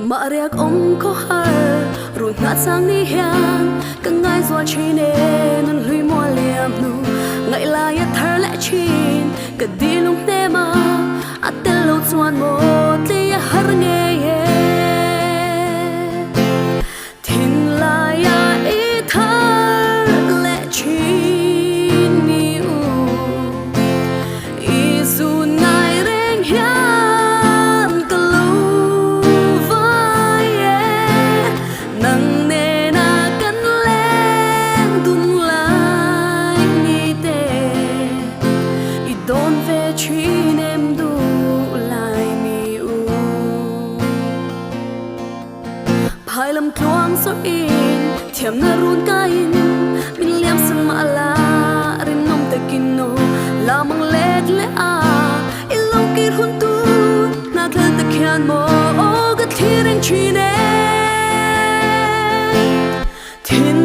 mà riêng ông có hờ rồi ngã sang đi hiền cả ngày gió chi nè nên lui mua liềm nu ngày là yết thở lẽ chín cả đi lúc nè mà at tên lâu chuan một đi har nghe thiên là ya ít thở lẽ chín mi u isu nai reng hiền cả lu vai nang nè na cắn lên tung lại ni tê i don về chín em du lại mi u phai lam thuang so in thiam na run kain min liam sam ala rin nom te kinno la mang let le a ilo ki hun tu na thla te khian mo o ga thiring chine thin